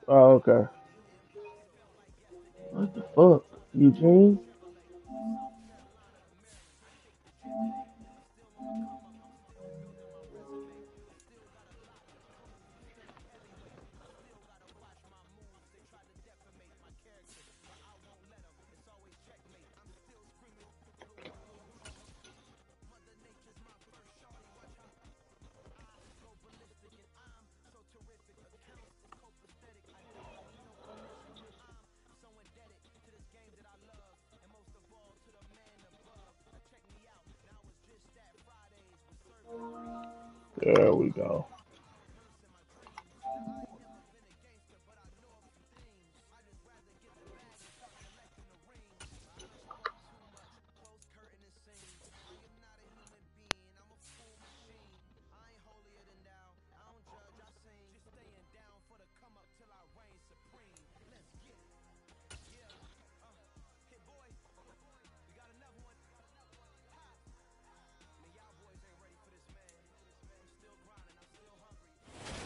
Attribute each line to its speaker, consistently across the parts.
Speaker 1: Oh, okay. What the fuck, Eugene? There we go.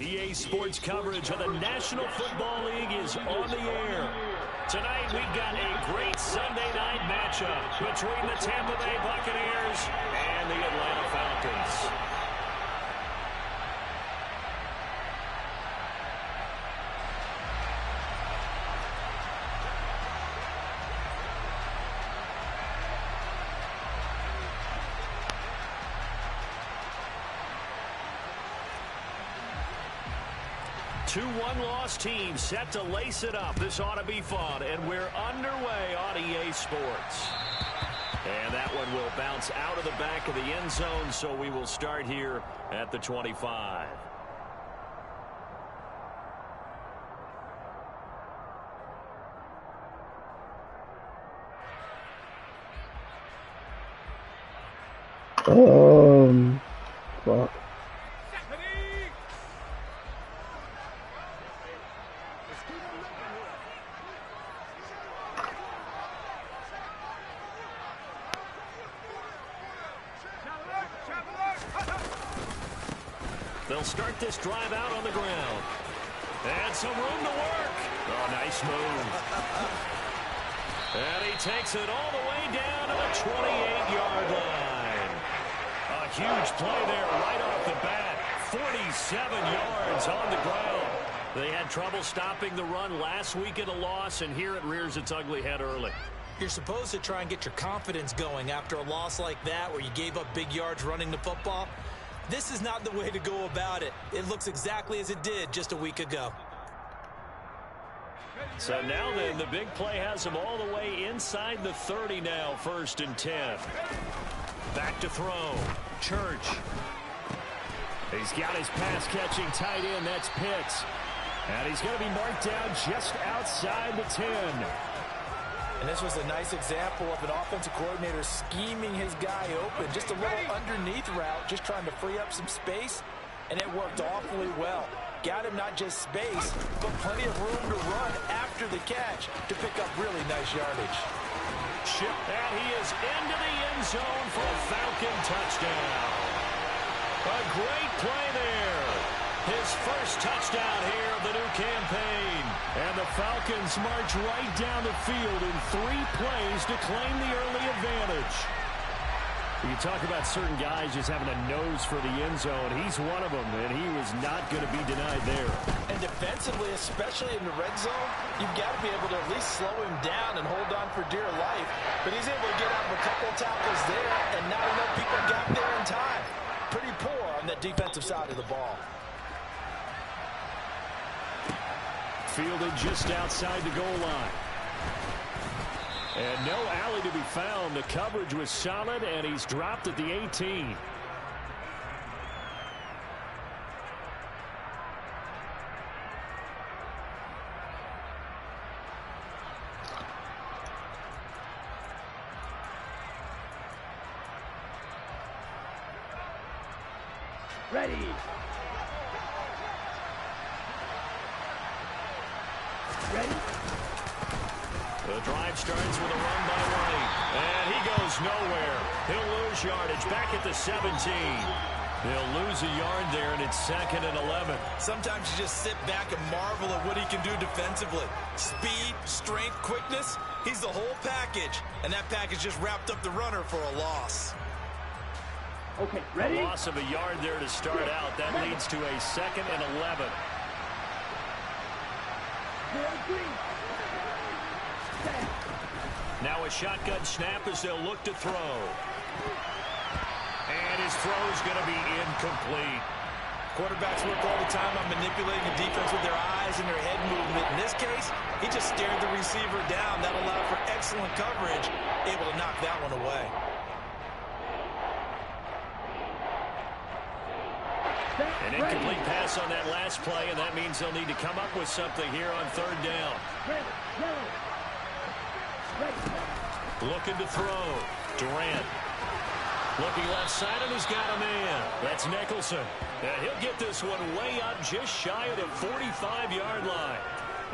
Speaker 2: EA Sports coverage of the National Football League is on the air. Tonight, we've got a great Sunday night matchup between the Tampa Bay Buccaneers and the Atlanta Falcons. 2 one-loss teams set to lace it up. This ought to be fun, and we're underway on EA Sports. And that one will bounce out of the back of the end zone, so we will start here at the 25.
Speaker 1: Fuck.
Speaker 2: They'll start this drive out on the ground. And some room to work. Oh, nice move. And he takes it all the way down to the 28-yard line. A huge play there right off the bat. 47 yards on the ground. They had trouble stopping the run last week in a loss, and here it rears its ugly head early.
Speaker 3: You're supposed to try and get your confidence going after a loss like that where you gave up big yards running the football. This is not the way to go about it. It looks exactly as it did just a week ago.
Speaker 2: So now then, the big play has him all the way inside the 30 now, 1st and 10. Back to throw. Church. He's got his pass-catching tight end. That's Pitts. And he's going to be marked down just outside the 10.
Speaker 3: And this was a nice example of an offensive coordinator scheming his guy open. Just a little underneath route, just trying to free up some space, and it worked awfully well. Got him not just space, but plenty of room to run after the catch to pick up really nice yardage.
Speaker 2: Chip, and he is into the end zone for a Falcon touchdown. A great play there. His first touchdown here of the new campaign. And the Falcons march right down the field in 3 plays to claim the early advantage. You talk about certain guys just having a nose for the end zone. He's one of them, and he was not going to be denied there.
Speaker 3: And defensively, especially in the red zone, you've got to be able to at least slow him down and hold on for dear life. But he's able to get out of a couple of tackles there, and not enough people got there in time. Pretty poor on that defensive side of the ball.
Speaker 2: Fielded just outside the goal line. And no alley to be found. The coverage was solid, and he's dropped at the 18.
Speaker 4: Ready. Ready?
Speaker 2: The drive starts with a run by White. And he goes nowhere. He'll lose yardage back at the 17. They'll lose a yard there, and it's 2nd and 11.
Speaker 3: Sometimes you just sit back and marvel at what he can do defensively. Speed, strength, quickness, he's the whole package. And that package just wrapped up the runner for a loss.
Speaker 4: Okay, ready?
Speaker 2: A loss of a yard there to start out. That leads to a 2nd and 11. Now a shotgun snap as they'll look to throw. And his throw's going to be incomplete.
Speaker 3: Quarterbacks work all the time on manipulating the defense with their eyes and their head movement. In this case, he just stared the receiver down. That allowed for excellent coverage, able to knock that one away.
Speaker 2: An incomplete pass on that last play, and that means they'll need to come up with something here on 3rd down. Looking to throw. Durant. Looking left side, and he's got a man. That's Nicholson. And he'll get this one way up just shy of the 45-yard line.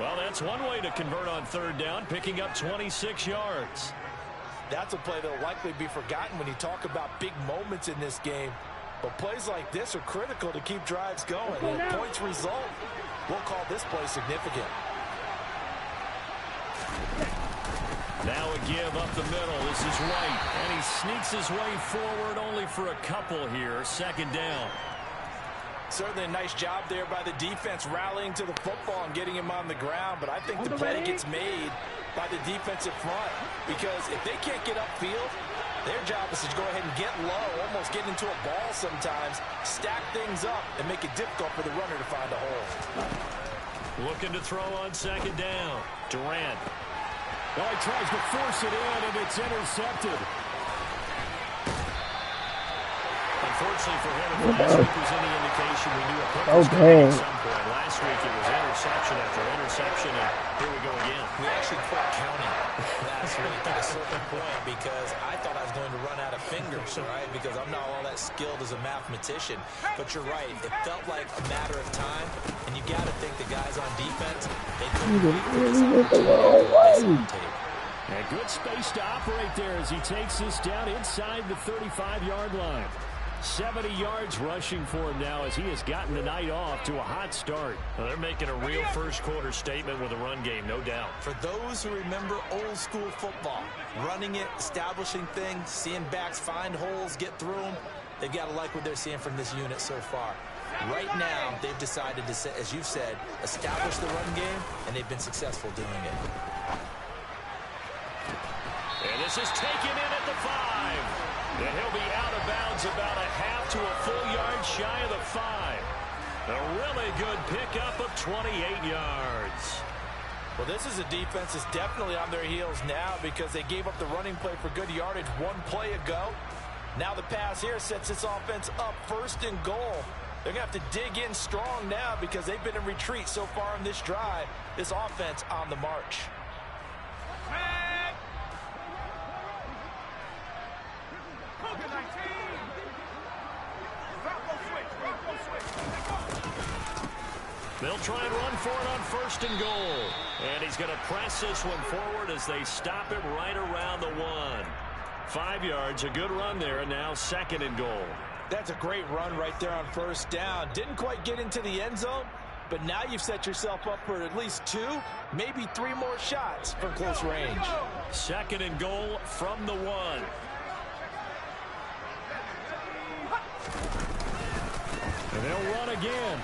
Speaker 2: Well, that's one way to convert on 3rd down, picking up 26 yards.
Speaker 3: That's a play that will likely be forgotten when you talk about big moments in this game. But plays like this are critical to keep drives going. And if points result, we'll call this play significant.
Speaker 2: Now a give up the middle. This is White. And he sneaks his way forward only for a couple here. 2nd down.
Speaker 3: Certainly a nice job there by the defense rallying to the football and getting him on the ground. But I think the play gets made by the defensive front. Because if they can't get upfield, their job is to go ahead and get low, almost get into a ball sometimes, stack things up, and make it difficult for the runner to find a hole.
Speaker 2: Looking to throw on 2nd down. Durant. Well, he tries to force it in, and it's intercepted. Unfortunately for him, if last week was any indication, we knew a pick was coming at some point. Last week it was interception after interception, and here we go again.
Speaker 3: We actually quit counting last week at a certain point because I thought I was going to run out of fingers, right? Because I'm not all that skilled as a mathematician. But you're right. It felt like a matter of time, and you got to think the guys on defense, they couldn't wait for this opportunity.
Speaker 2: A good space to operate there as he takes this down inside the 35-yard line. 70 yards rushing for him now as he has gotten the night off to a hot start. Well, they're making a real first-quarter statement with a run game, no doubt.
Speaker 3: For those who remember old-school football, running it, establishing things, seeing backs find holes, get through them, they've got to like what they're seeing from this unit so far. Right now, they've decided to, as you've said, establish the run game, and they've been successful doing it.
Speaker 2: And this is taken in at the 5. And he'll be out of bounds about a half to a full yard shy of the 5. A really good pickup of 28 yards.
Speaker 3: Well, this is a defense that's definitely on their heels now because they gave up the running play for good yardage one play ago. Now the pass here sets this offense up 1st and goal. They're going to have to dig in strong now because they've been in retreat so far on this drive. This offense on the march.
Speaker 2: They'll try and run for it on 1st and goal. And he's going to press this one forward as they stop him right around the 1. 5 yards, a good run there, and now 2nd and goal.
Speaker 3: That's a great run right there on 1st down. Didn't quite get into the end zone, but now you've set yourself up for at least 2, maybe 3 more shots from close range.
Speaker 2: 2nd and goal from the 1. And they'll run again.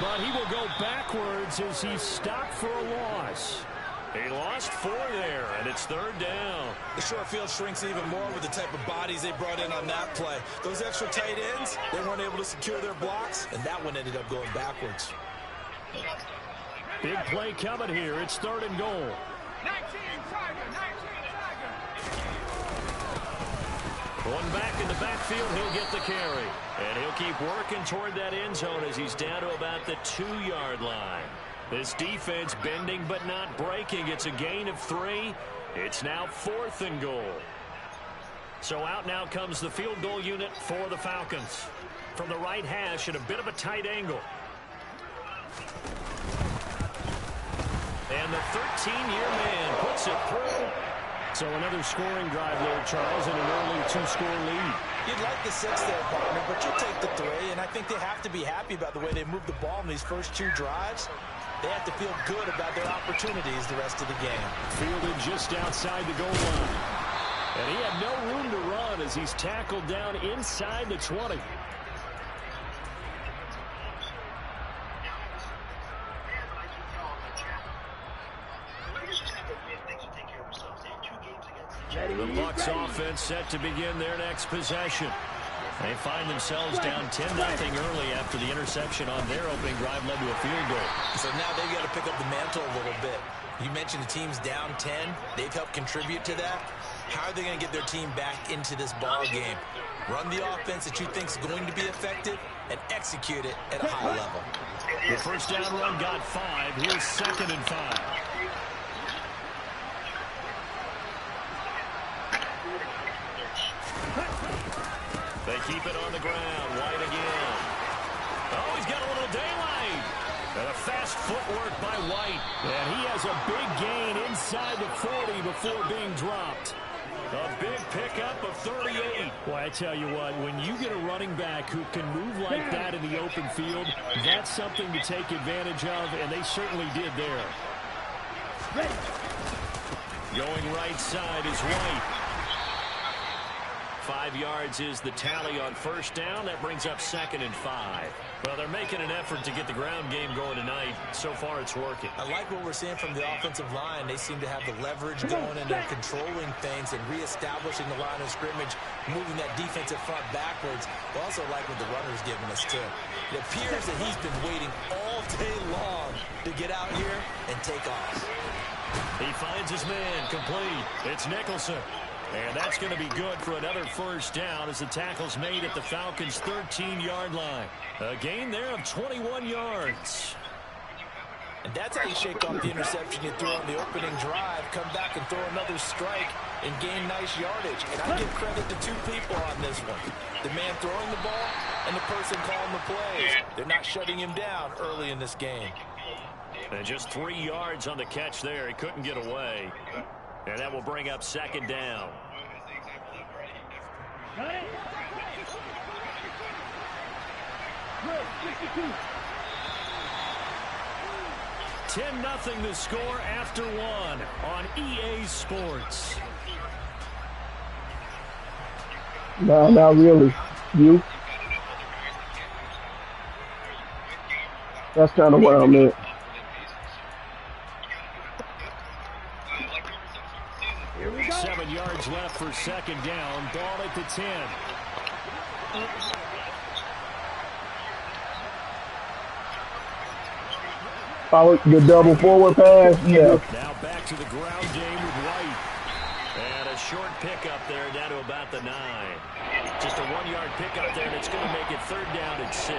Speaker 2: But he will go backwards as he's stopped for a loss. He lost 4 there, and it's 3rd down.
Speaker 3: The short field shrinks even more with the type of bodies they brought in on that play. Those extra tight ends, they weren't able to secure their blocks, and that one ended up going backwards.
Speaker 2: Big play coming here. It's 3rd and goal.
Speaker 4: 19 Tiger, 19 Tiger.
Speaker 2: One back in the backfield, he'll get the carry. And he'll keep working toward that end zone as he's down to about the 2-yard line. This defense bending but not breaking. It's a gain of 3. It's now 4th and goal. So out now comes the field goal unit for the Falcons. From the right hash at a bit of a tight angle. And the 13-year man puts it through. So another scoring drive there, Charles, and an early 2-score lead.
Speaker 3: You'd like the 6 there, partner, but you'll take the 3, and I think they have to be happy about the way they moved the ball in these first 2 drives. They have to feel good about their opportunities the rest of the game.
Speaker 2: Fielded just outside the goal line. And he had no room to run as he's tackled down inside the 20. The Bucs offense set to begin their next possession. They find themselves down 10-0 early after the interception on their opening drive led to a field goal.
Speaker 3: So now they've got to pick up the mantle a little bit. You mentioned the team's down 10. They've helped contribute to that. How are they going to get their team back into this ball game? Run the offense that you think is going to be effective and execute it at a high level.
Speaker 2: The first down run got 5. Here's 2nd and 5. They keep it on the ground. White again. Oh, he's got a little daylight. And a fast footwork by White. And he has a big gain inside the 40 before being dropped. A big pickup of 38. Well, I tell you what, when you get a running back who can move like that in the open field, that's something to take advantage of, and they certainly did there. Going right side is White. 5 yards is the tally on first down. That brings up 2nd and 5. Well, they're making an effort to get the ground game going tonight. So far, it's working.
Speaker 3: I like what we're seeing from the offensive line. They seem to have the leverage going and they're controlling things and reestablishing the line of scrimmage, moving that defensive front backwards. I also like what the runner's giving us, too. It appears that he's been waiting all day long to get out here and take off.
Speaker 2: He finds his man complete. It's Nicholson. And that's going to be good for another first down as the tackle's made at the Falcons' 13-yard line. A gain there of 21 yards.
Speaker 3: And that's how you shake off the interception you threw on the opening drive, come back and throw another strike and gain nice yardage. And I give credit to 2 people on this one. The man throwing the ball and the person calling the plays. They're not shutting him down early in this game.
Speaker 2: And just 3 yards on the catch there. He couldn't get away. And that will bring up 2nd down.
Speaker 4: Got it.
Speaker 2: 10-0 the score after 1 on EA Sports.
Speaker 1: No, not really. You? That's kind of where I'm at.
Speaker 4: Here we go.
Speaker 2: 7 yards left for 2nd down. Ball at the 10.
Speaker 1: Follow the double forward pass. Yeah.
Speaker 2: Now back to the ground game with White. And a short pickup there down to about the 9. Just a 1-yard pickup there, and it's going to make it 3rd down at 6.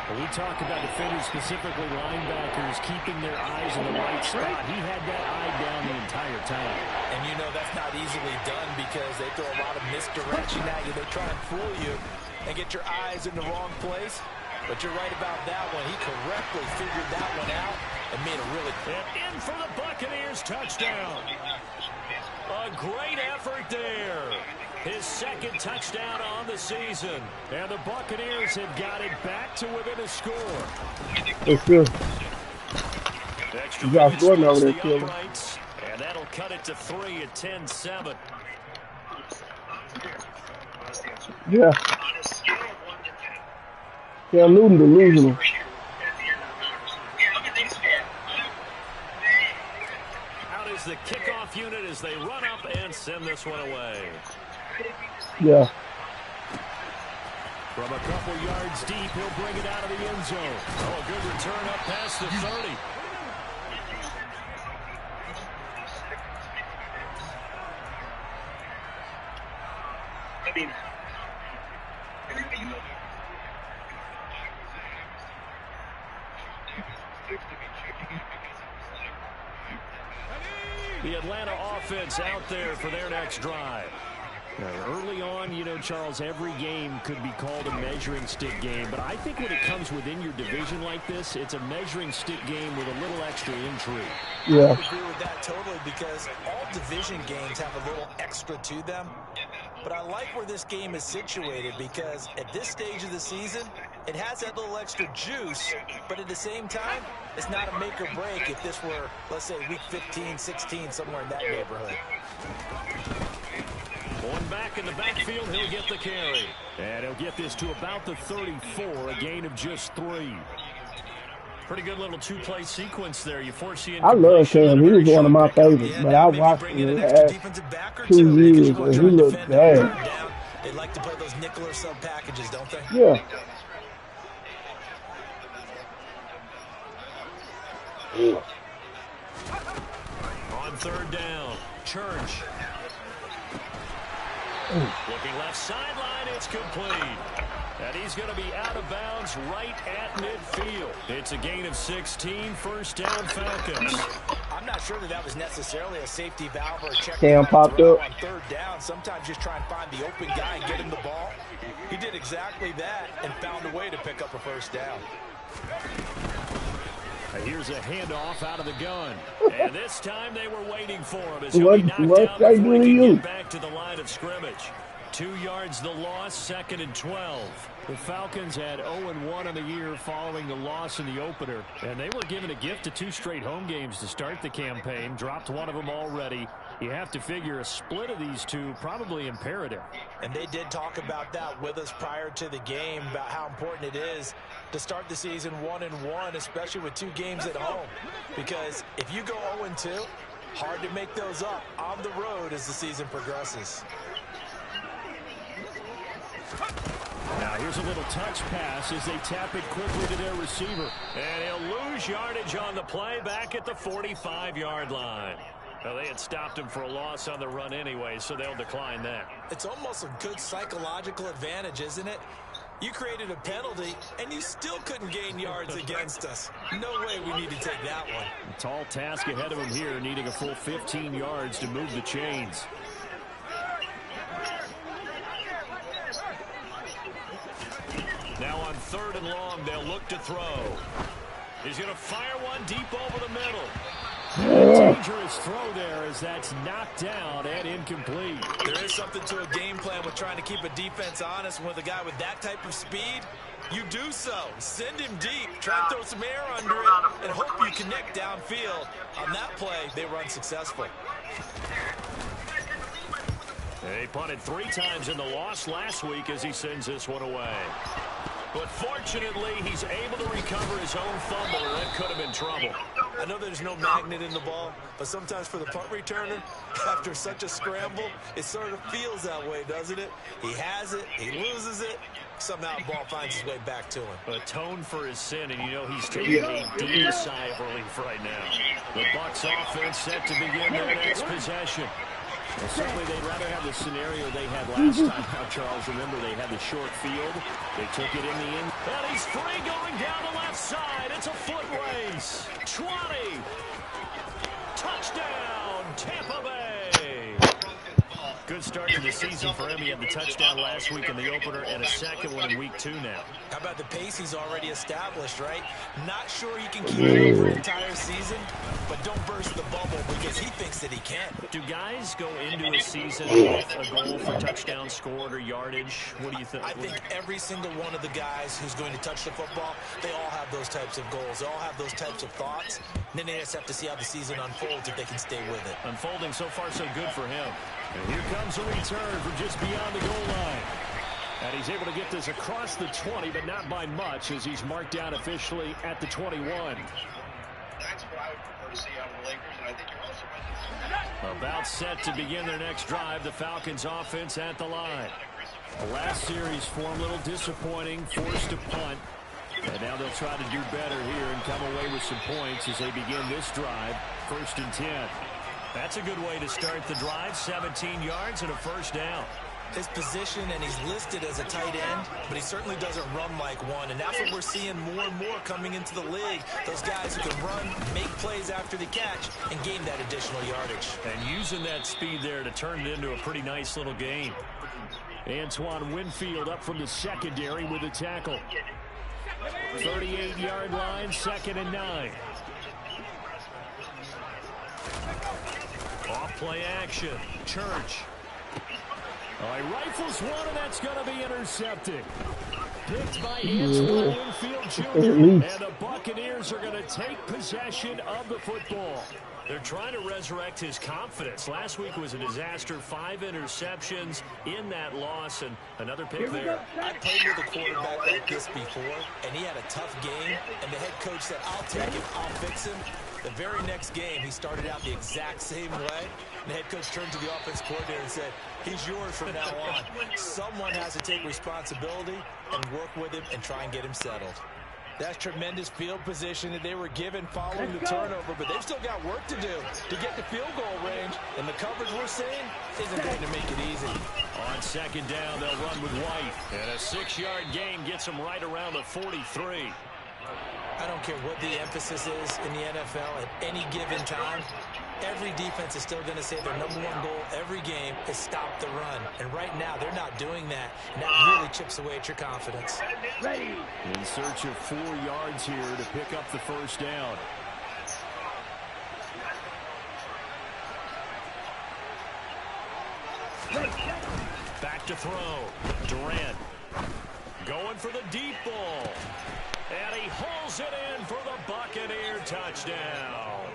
Speaker 5: When we talk about defenders, specifically linebackers, keeping their eyes in the right spot, he had that eye down the entire time.
Speaker 3: And you know that's not easily done because they throw a lot of misdirection at you. They try and fool you and get your eyes in the wrong place. But you're right about that one. He correctly figured that one out and made a really...
Speaker 2: And in for the Buccaneers touchdown. A great effort there. His 2nd touchdown on the season. And the Buccaneers have got it back to within a score.
Speaker 1: It's good.
Speaker 2: Extra
Speaker 1: You got
Speaker 2: points
Speaker 1: Gordon over
Speaker 2: towards
Speaker 1: there,
Speaker 2: the
Speaker 1: Killer.
Speaker 2: uprights, and that'll cut it to 3 at 10-7.
Speaker 1: Yeah. Cam Newton delusional.
Speaker 2: Out is the kickoff unit as they run up and send this one away.
Speaker 1: Yeah.
Speaker 2: From a couple yards deep, he'll bring it out of the end zone. Oh, a good return up past the 30. The Atlanta offense out there for their next drive.
Speaker 5: Early on, you know, Charles, every game could be called a measuring stick game. But I think when it comes within your division like this, it's a measuring stick game with a little extra intrigue.
Speaker 1: Yeah.
Speaker 3: I agree with that totally because all division games have a little extra to them. But I like where this game is situated because at this stage of the season, it has that little extra juice, but at the same time, it's not a make or break if this were, let's say, week 15, 16, somewhere in that neighborhood.
Speaker 5: Going back in the backfield, he'll get the carry. And he'll get this to about the 34, a gain of just 3. Pretty good little two-play sequence there. You foresee
Speaker 1: I love Cam. He was one of my favorites, but I watched him the last 2 years, and he looked bad.
Speaker 3: They like to play those nickel or sub packages, don't they?
Speaker 1: Yeah.
Speaker 5: On third down, Church. Looking left sideline, it's complete. And he's going to be out of bounds right at midfield. It's a gain of 16, first down Falcons.
Speaker 3: I'm not sure that was necessarily a safety valve or a check.
Speaker 1: Cam popped up.
Speaker 3: On third down, sometimes just try and find the open guy and get him the ball. He did exactly that and found a way to pick up a first down.
Speaker 5: Here's a handoff out of the gun. And this time they were waiting for him as he'll be knocked out
Speaker 1: I
Speaker 5: before
Speaker 1: do
Speaker 5: he
Speaker 1: to
Speaker 5: can
Speaker 1: you?
Speaker 5: get back to the line of scrimmage. 2 yards the loss, 2nd and 12. The Falcons had 0-1 on the year following the loss in the opener. And they were given a gift of 2 straight home games to start the campaign. Dropped one of them already. You have to figure a split of these two probably imperative.
Speaker 3: And they did talk about that with us prior to the game, about how important it is to start the season 1-1, especially with 2 games at home. Because if you go 0-2, hard to make those up on the road as the season progresses.
Speaker 5: Now here's a little touch pass as they tap it quickly to their receiver. And he'll lose yardage on the play back at the 45-yard line. Well, they had stopped him for a loss on the run anyway, so they'll decline that.
Speaker 3: It's almost a good psychological advantage, isn't it? You created a penalty, and you still couldn't gain yards against us. No way we need to take that one.
Speaker 5: A tall task ahead of him here, needing a full 15 yards to move the chains. Now on 3rd and long, they'll look to throw. He's going to fire one deep over the middle. A dangerous throw there as that's knocked down and incomplete.
Speaker 3: There is something to a game plan with trying to keep a defense honest. With a guy with that type of speed, you do so. Send him deep, try and throw some air under it, and hope you connect downfield. On that play, they run successful.
Speaker 5: They punted 3 times in the loss last week as he sends this one away. But fortunately, he's able to recover his own fumble, or that could have been trouble.
Speaker 3: I know there's no magnet in the ball, but sometimes for the punt returner, after such a scramble, it sort of feels that way, doesn't it? He has it, he loses it, somehow the ball finds its way back to him.
Speaker 5: Atone for his sin, and you know he's taking a deep sigh of relief right now. The Bucs offense set to begin their next possession. Well, certainly they'd rather have the scenario they had last time. Now, Charles, remember they had the short field. They took it in the end. And he's free going down the left side. It's a foot race. 20. Touchdown, Tampa Bay. Good start to the season for him. He had the touchdown last week in the opener and a second one in week 2 now.
Speaker 3: How about the pace he's already established, right? Not sure he can keep it over an entire season, but don't burst the bubble because he thinks that he can.
Speaker 5: Do guys go into a season with a goal for touchdown scored or yardage? What do you think?
Speaker 3: I think every single one of the guys who's going to touch the football, they all have those types of goals. They all have those types of thoughts. And then they just have to see how the season unfolds if they can stay with it.
Speaker 5: Unfolding so far so good for him. And here comes a return from just beyond the goal line. And he's able to get this across the 20, but not by much as he's marked down officially at the 21.
Speaker 4: That's what I would prefer to see out of the Lakers, and I think you're also
Speaker 5: About set to begin their next drive, the Falcons offense at the line. The last series form a little disappointing, forced to punt. And now they'll try to do better here and come away with some points as they begin this drive, 1st and 10. That's a good way to start the drive, 17 yards and a first down.
Speaker 3: His position, and he's listed as a tight end, but he certainly doesn't run like one, and that's what we're seeing more and more coming into the league. Those guys who can run, make plays after the catch, and gain that additional yardage.
Speaker 5: And using that speed there to turn it into a pretty nice little game. Antoine Winfield up from the secondary with a tackle. 38-yard line, 2nd and 9. Off play action. Church. Oh, he rifles one, and that's going to be intercepted. Picked by
Speaker 1: Yeah.
Speaker 5: Antoine Winfield
Speaker 1: At
Speaker 5: Jr.,
Speaker 1: least.
Speaker 5: and the Buccaneers are going to take possession of the football. They're trying to resurrect his confidence. Last week was a disaster, 5 interceptions in that loss, and another pick there.
Speaker 3: I played with a quarterback like this before, and he had a tough game, and the head coach said, I'll take him, I'll fix him. The very next game, he started out the exact same way. The head coach turned to the offense coordinator and said, he's yours from now on. Someone has to take responsibility and work with him and try and get him settled. That's tremendous field position that they were given following the turnover, but they've still got work to do to get to field goal range, and the coverage we're seeing isn't going to make it easy.
Speaker 5: On second down, they'll run with White, and a 6-yard gain gets them right around the 43.
Speaker 3: I don't care what the emphasis is in the NFL at any given time. Every defense is still going to say their #1 goal every game is stop the run. And right now, they're not doing that. And that really chips away at your confidence.
Speaker 5: Ready. In search of 4 yards here to pick up the first down. Back to throw. Durant. Going for the deep ball. And he hauls it in for the Buccaneer touchdown.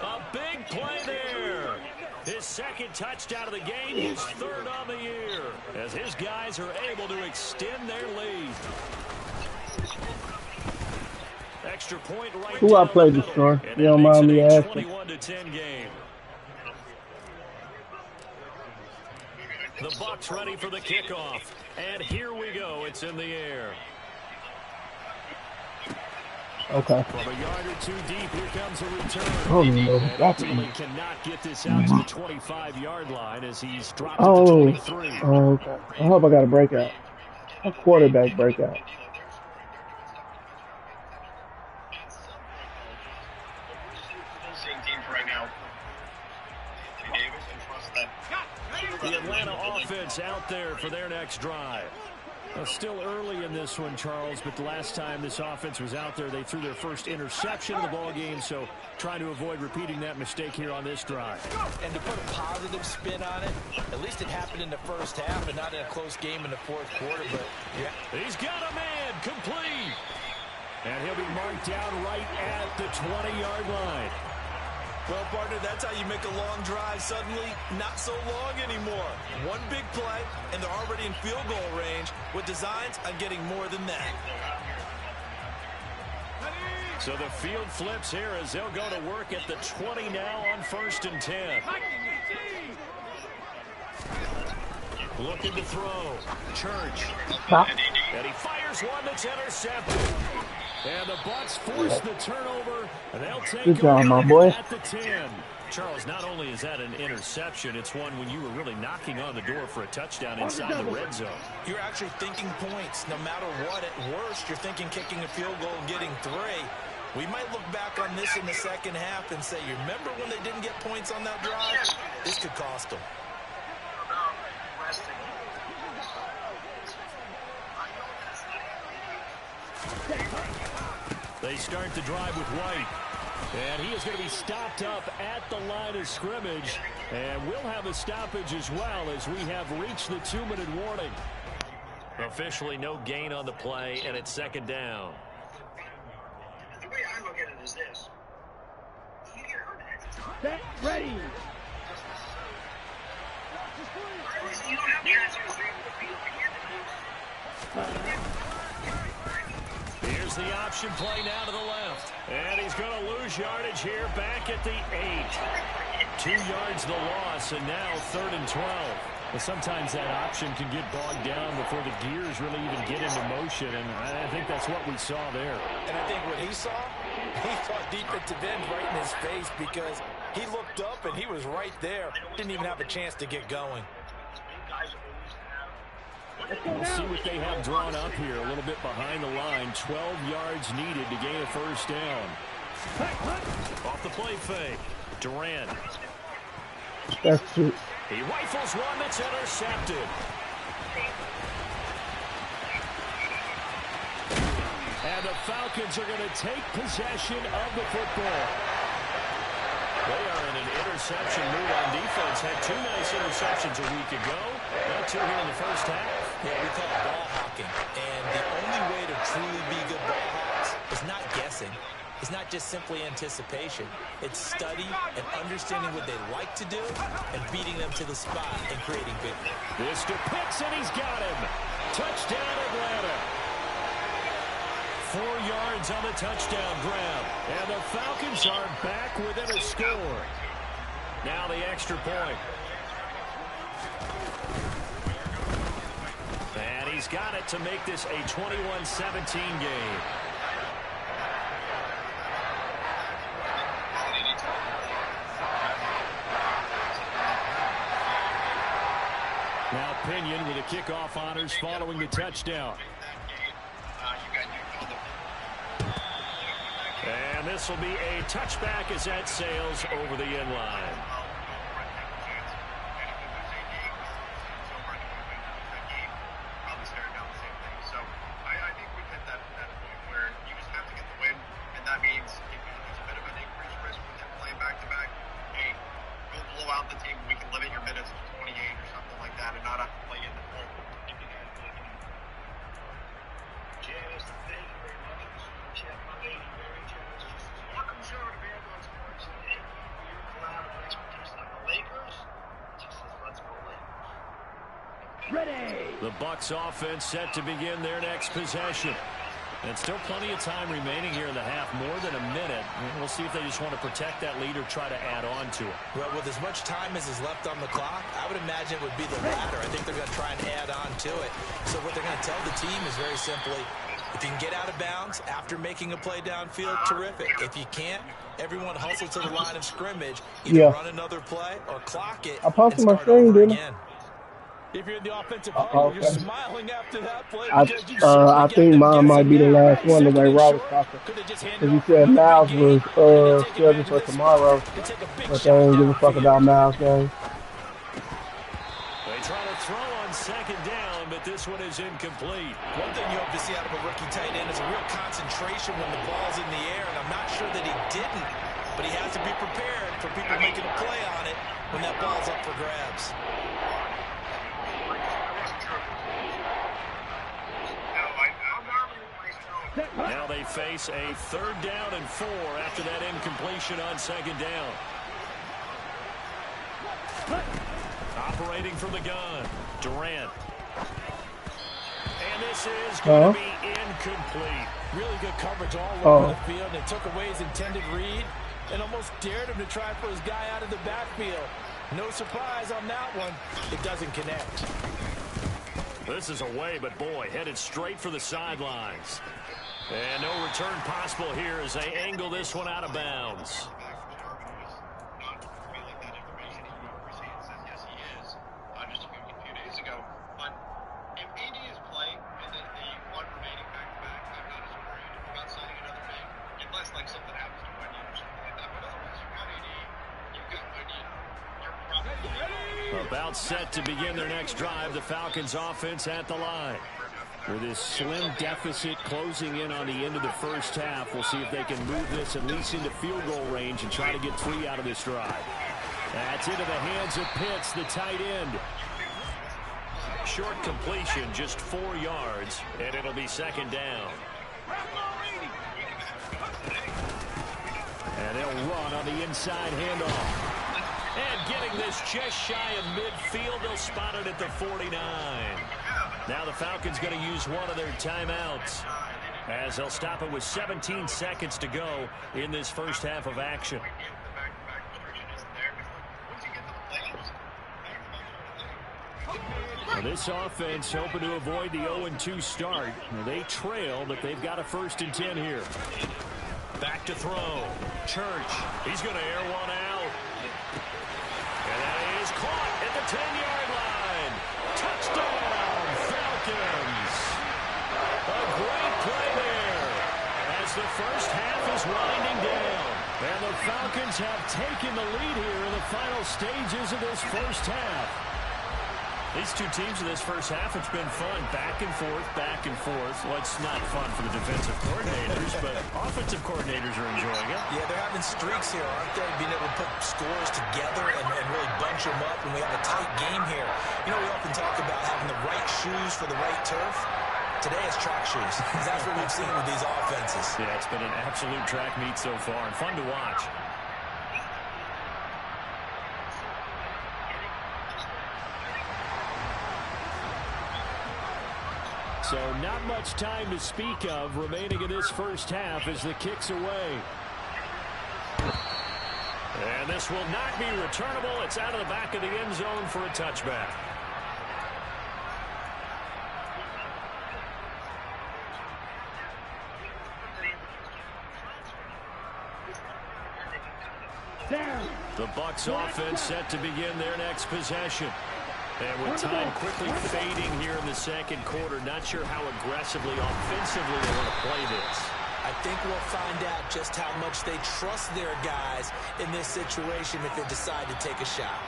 Speaker 5: A big play there. His second touchdown of the game, his 3rd on the year, as his guys are able to extend their lead. Extra point right
Speaker 1: Who I played this for? You don't mind me asking?
Speaker 5: 21-10 game. The Bucs ready for the kickoff. And here we go. It's in the air.
Speaker 1: Okay.
Speaker 5: From a yard or 2 deep, here comes a return.
Speaker 1: Oh, no.
Speaker 5: And
Speaker 1: That's
Speaker 5: ultimately cannot get this out to the 25-yard line as he's dropped at the
Speaker 1: Oh,
Speaker 5: 23.
Speaker 1: okay. I hope I got a breakout. A quarterback breakout.
Speaker 4: Seeing teams right now. Davis and trust that.
Speaker 5: The Atlanta offense out there for their next drive. Well, still early in this one, Charles, but the last time this offense was out there, they threw their first interception of the ball game, so trying to avoid repeating that mistake here on this drive.
Speaker 3: And to put a positive spin on it, at least it happened in the first half and not in a close game in the 4th quarter. But yeah,
Speaker 5: he's got a man complete. And he'll be marked down right at the 20-yard line.
Speaker 3: well, partner, that's how you make a long drive suddenly not so long anymore. One big play, and they're already in field goal range with designs on getting more than that.
Speaker 5: So the field flips here as they'll go to work at the 20 now on 1st and 10. Looking to throw. Church.
Speaker 1: Stop.
Speaker 5: And he fires one that's intercepted. And the Bucs force the turnover, and they'll take
Speaker 1: Good job, my boy.
Speaker 5: at the 10. Charles, not only is that an interception, it's one when you were really knocking on the door for a touchdown inside the red zone.
Speaker 3: You're actually thinking points. No matter what, at worst, you're thinking kicking a field goal and getting 3. We might look back on this in the second half and say, you remember when they didn't get points on that drive? This could cost them.
Speaker 5: They start the drive with White. And he is going to be stopped up at the line of scrimmage. And we'll have a stoppage as well as we have reached the 2-minute warning. Officially no gain on the play, and it's 2nd down.
Speaker 4: The way I look at it is this. You get hurt
Speaker 1: Set, ready.
Speaker 4: you don't have the answers
Speaker 5: Here's the option play now to the left. And he's going to lose yardage here back at the 8. 2 yards the loss, and now 3rd and 12. But sometimes that option can get bogged down before the gears really even get into motion, and I think that's what we saw there.
Speaker 3: And I think what he saw defensive end right in his face because he looked up and he was right there. Didn't even have a chance to get going.
Speaker 5: We'll see what they have drawn up here a little bit behind the line. 12 yards needed to gain a first down. Off the play fake. Durant.
Speaker 1: That's true.
Speaker 5: He rifles one that's intercepted. And the Falcons are going to take possession of the football. They are in an interception mood on defense. Had 2 nice interceptions a week ago. Got two here in the first half.
Speaker 3: Yeah, we call it ball hawking. And the only way to truly be good ball hawks is not guessing. It's not just simply anticipation. It's study and understanding what they like to do and beating them to the spot and creating big plays.
Speaker 5: This to Pitts, and he's got him. Touchdown, Atlanta. 4 yards on the touchdown grab. And the Falcons are back within a score. Now the extra point. And he's got it to make this a 21-17 game. Now Pinion with the kickoff honors following the touchdown. And this will be a touchback as that sails over the end line. The Bucs offense set to begin their next possession. And still plenty of time remaining here in the half, more than a minute. We'll see if they just want to protect that lead or try to add on to it.
Speaker 3: Well, with as much time as is left on the clock, I would imagine it would be the latter. I think they're going to try and add on to it. So what they're going to tell the team is very simply, if you can get out of bounds after making a play downfield, terrific. If you can't, everyone hustle to the line of scrimmage, either run another play or clock it
Speaker 1: I posted
Speaker 3: and
Speaker 1: my
Speaker 3: start over
Speaker 1: screen,
Speaker 3: again. If you're in the offensive play, you're smiling after that play.
Speaker 1: I think mine might be the last one, the way Rob was talking. Because he said Miles was scheduled for tomorrow, but they don't give a fuck about Miles' game.
Speaker 5: They try to throw on second down, but this one is incomplete.
Speaker 3: One thing you hope to see out of a rookie tight end is a real concentration when the ball's in the air, and I'm not sure that he didn't, but he has to be prepared for people making a play on it when that ball's up for grabs.
Speaker 5: Now they face a 3rd down and 4 after that incompletion on second down. Operating from the gun, Durant. And this is going to be incomplete.
Speaker 3: Really good coverage all over the field. They took away his intended read and almost dared him to try and put his guy out of the backfield. No surprise on that one. It doesn't connect.
Speaker 5: This is away, but boy, headed straight for the sidelines. And no return possible here as they angle this one out of bounds. About set to begin their next drive, the Falcons offense at the line. With this slim deficit closing in on the end of the first half, we'll see if they can move this at least into field goal range and try to get 3 out of this drive. That's into the hands of Pitts, the tight end. Short completion, just 4 yards, and it'll be second down. And they'll run on the inside handoff. And getting this just shy of midfield, they'll spot it at the 49. Now the Falcons going to use one of their timeouts as they'll stop it with 17 seconds to go in this first half of action. Now this offense hoping to avoid the 0-2 start. They trail, but they've got a 1st and 10 here. Back to throw. Church. He's going to air one out. And that is caught at the 10-yard line. Touchdown, Falcons. A great play there as the first half is winding down. And the Falcons have taken the lead here in the final stages of this first half. These two teams in this first half, it's been fun. Back and forth, back and forth. Well, it's not fun for the defensive coordinators, but offensive coordinators are enjoying it.
Speaker 3: Yeah, they're having streaks here, aren't they? Being able to put scores together and really bunch them up, and we have a tight game here. You know, we often talk about having the right shoes for the right turf. Today it's track shoes. That's what we've seen with these offenses.
Speaker 5: Yeah, it's been an absolute track meet so far, and fun to watch. So not much time to speak of remaining in this first half as the kick's away. And this will not be returnable. It's out of the back of the end zone for a touchback. The Bucs offense set to begin their next possession. And with time quickly fading here in the second quarter, not sure how aggressively, offensively they want to play this.
Speaker 3: I think we'll find out just how much they trust their guys in this situation if they decide to take a shot.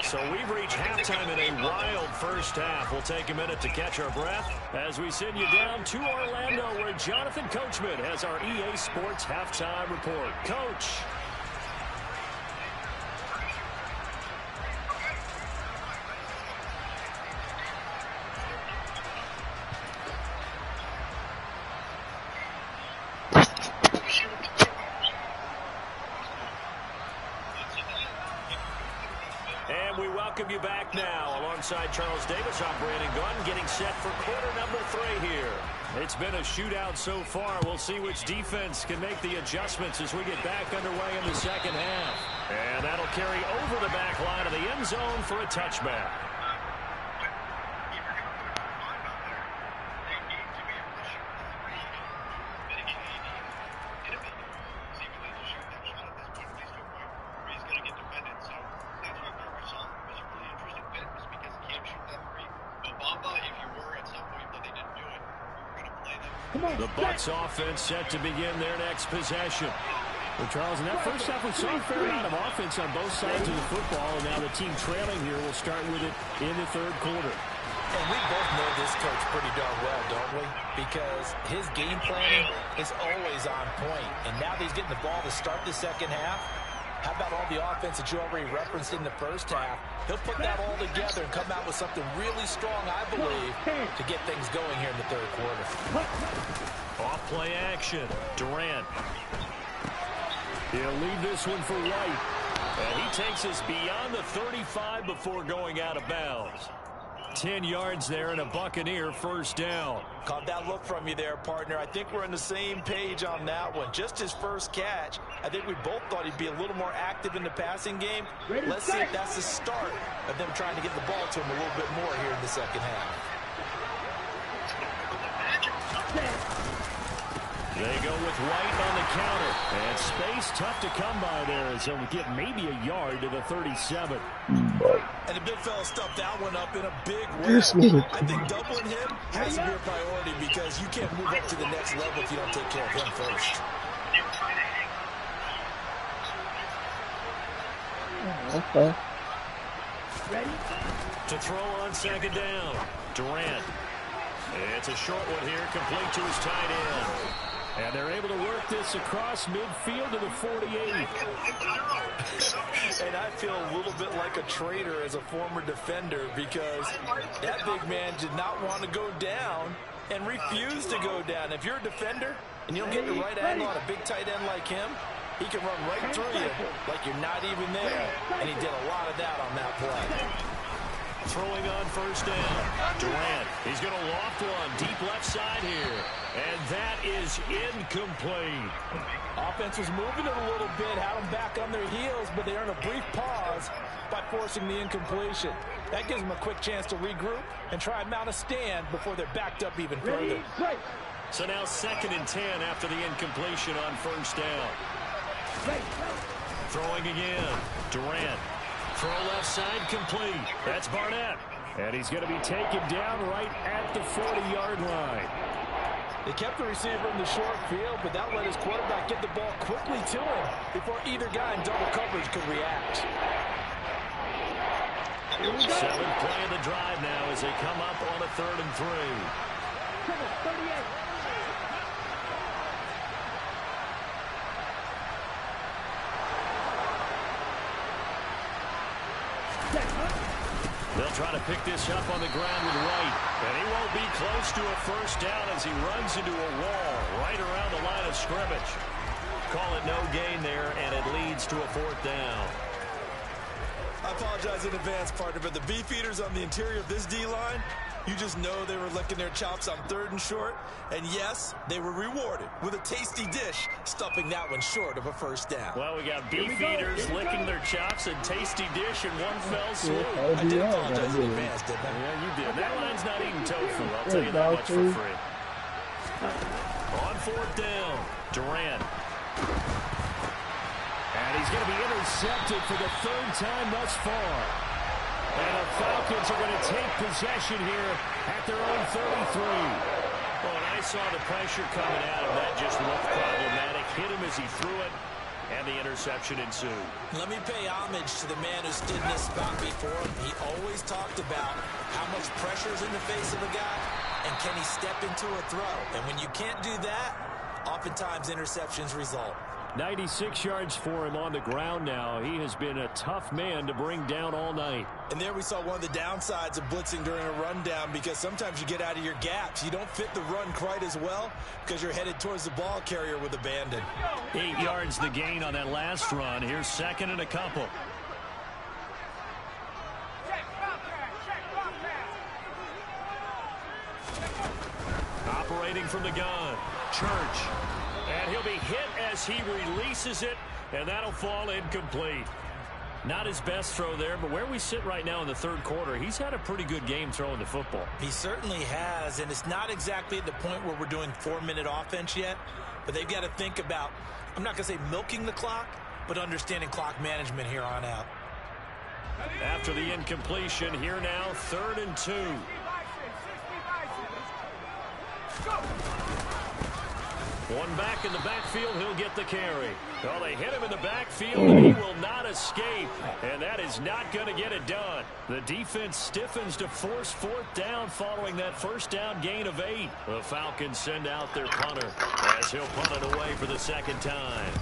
Speaker 5: So we've reached halftime in a wild first half. We'll take a minute to catch our breath as we send you down to Orlando, where Jonathan Coachman has our EA Sports halftime report. Coach. Welcome you back now. Alongside Charles Davis, I'm Brandon Gunn, getting set for quarter number 3 here. It's been a shootout so far. We'll see which defense can make the adjustments as we get back underway in the second half. And that'll carry over the back line of the end zone for a touchback. The Bucs offense set to begin their next possession.
Speaker 6: Well, Charles, in that first half, we saw a fair amount of offense on both sides of the football, and now the team trailing here will start with it in the third quarter.
Speaker 3: And we both know this coach pretty darn well, don't we? Because his game planning is always on point. And now that he's getting the ball to start the second half, how about all the offense that you already referenced in the first half? He'll put that all together and come out with something really strong, I believe, to get things going here in the third quarter.
Speaker 5: Off play action. Durant. He'll leave this one for White. And he takes us beyond the 35 before going out of bounds. 10 yards there and a Buccaneer first down.
Speaker 3: Caught that look from you there, partner. I think we're on the same page on that one. Just his first catch. I think we both thought he'd be a little more active in the passing game. Let's see if that's the start of them trying to get the ball to him a little bit more here in the second half.
Speaker 5: They go with White on the counter. And space tough to come by there as he'll get maybe a yard to the 37.
Speaker 3: And the big fella stuffed that one up in a big way. I think doubling him has to be a priority because you can't move up to the next level if you don't take care of him first.
Speaker 1: Okay.
Speaker 5: Ready? To throw on second down. Durant. It's a short one here, complete to his tight end. And they're able to work this across midfield to the 48.
Speaker 3: And I feel a little bit like a traitor as a former defender because that big man did not want to go down and refused to go down. If you're a defender and you don't get the right angle on a big tight end like him, he can run right through you like you're not even there. And he did a lot of that on that play.
Speaker 5: Throwing on first down. Durant. He's going to loft one deep left side here. And that is incomplete.
Speaker 3: Offense was moving it a little bit, had them back on their heels, but they earned a brief pause by forcing the incompletion. That gives them a quick chance to regroup and try and mount a stand before they're backed up even further.
Speaker 5: So now 2nd and 10 after the incompletion on first down. Throwing again. Durant. Throw left side complete. That's Barnett. And he's going to be taken down right at the 40-yard line.
Speaker 3: They kept the receiver in the short field, but that let his quarterback get the ball quickly to him before either guy in double coverage could react.
Speaker 5: Seventh play of the drive now as they come up on a 3rd and 3. They'll try to pick this up on the ground with White. And he won't be close to a first down as he runs into a wall right around the line of scrimmage. Call it no gain there, and it leads to a 4th down.
Speaker 3: I apologize in advance, partner, but the beefeaters on the interior of this D-line, you just know they were licking their chops on 3rd and short. And yes, they were rewarded with a tasty dish, stuffing that one short of a first down.
Speaker 5: Well, we got beefeaters licking their chops and tasty dish in one fell swoop.
Speaker 3: I did apologize in advance, didn't I?
Speaker 5: Yeah, you did. That line's not eating tofu. I'll tell you that much for free. On 4th down, Durant. And he's going to be intercepted for the 3rd time thus far. And the Falcons are going to take possession here at their own 33. Oh, and I saw the pressure coming at him. That just looked problematic. Hit him as he threw it, and the interception ensued.
Speaker 3: Let me pay homage to the man who stood in this spot before him. He always talked about how much pressure is in the face of a guy, and can he step into a throw. And when you can't do that, oftentimes interceptions result.
Speaker 5: 96 yards for him on the ground now. He has been a tough man to bring down all night.
Speaker 3: And there we saw one of the downsides of blitzing during a rundown, because sometimes you get out of your gaps. You don't fit the run quite as well because you're headed towards the ball carrier with abandon.
Speaker 5: 8 yards the gain on that last run. Here's 2nd and a couple. Operating from the gun, Church. And he'll be hit as he releases it, and that'll fall incomplete. Not his best throw there, but where we sit right now in the 3rd quarter, he's had a pretty good game throwing the football.
Speaker 3: He certainly has, and it's not exactly at the point where we're doing 4-minute offense yet, but they've got to think about, I'm not going to say milking the clock, but understanding clock management here on out.
Speaker 5: After the incompletion, here now, 3rd and 2. One back in the backfield, he'll get the carry. Well, they hit him in the backfield, and he will not escape. And that is not going to get it done. The defense stiffens to force 4th down following that first down gain of 8. The Falcons send out their punter as he'll punt it away for the 2nd time.